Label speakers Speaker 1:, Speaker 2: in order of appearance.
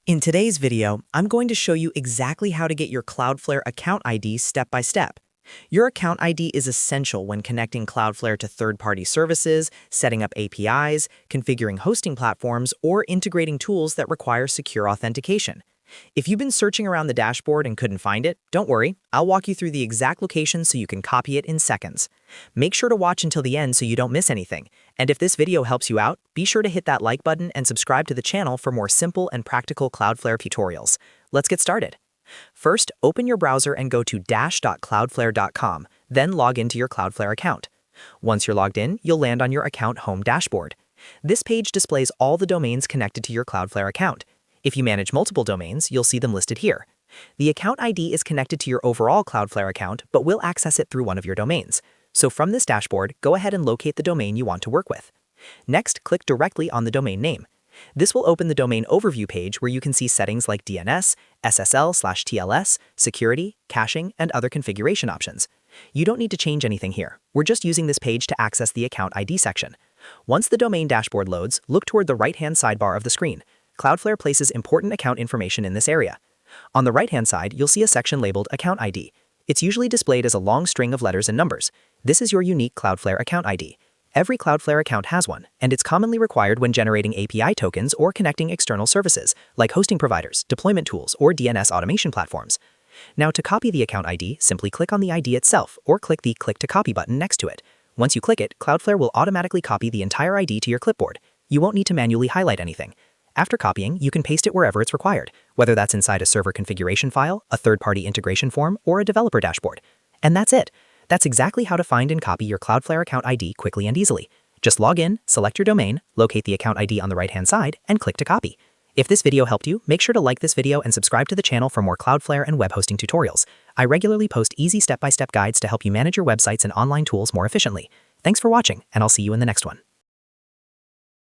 Speaker 1: In today's video, I'm going to show you exactly how to get your Cloudflare account ID step by step. Your account ID is essential when connecting Cloudflare to third-party services, setting up APIs, configuring hosting platforms, or integrating tools that require secure authentication. If you've been searching around the dashboard and couldn't find it, don't worry, I'll walk you through the exact location so you can copy it in seconds. Make sure to watch until the end so you don't miss anything. And if this video helps you out, be sure to hit that like button and subscribe to the channel for more simple and practical Cloudflare tutorials. Let's get started. First, open your browser and go to dash.cloudflare.com, then log into your Cloudflare account. Once you're logged in, you'll land on your account home dashboard. This page displays all the domains connected to your Cloudflare account. If you manage multiple domains, you'll see them listed here. The account ID is connected to your overall Cloudflare account, but will access it through one of your domains. So from this dashboard, go ahead and locate the domain you want to work with. Next, click directly on the domain name. This will open the domain overview page where you can see settings like DNS, SSL/TLS, security, caching, and other configuration options. You don't need to change anything here. We're just using this page to access the account ID section. Once the domain dashboard loads, look toward the right-hand sidebar of the screen. Cloudflare places important account information in this area. On the right-hand side, you'll see a section labeled Account ID. It's usually displayed as a long string of letters and numbers. This is your unique Cloudflare account ID. Every Cloudflare account has one, and it's commonly required when generating API tokens or connecting external services, like hosting providers, deployment tools, or DNS automation platforms. Now, to copy the account ID, simply click on the ID itself, or click the Click to Copy button next to it. Once you click it, Cloudflare will automatically copy the entire ID to your clipboard. You won't need to manually highlight anything. After copying, you can paste it wherever it's required, whether that's inside a server configuration file, a third-party integration form, or a developer dashboard. And that's it. That's exactly how to find and copy your Cloudflare account ID quickly and easily. Just log in, select your domain, locate the account ID on the right-hand side, and click to copy. If this video helped you, make sure to like this video and subscribe to the channel for more Cloudflare and web hosting tutorials. I regularly post easy step-by-step guides to help you manage your websites and online tools more efficiently. Thanks for watching, and I'll see you in the next one.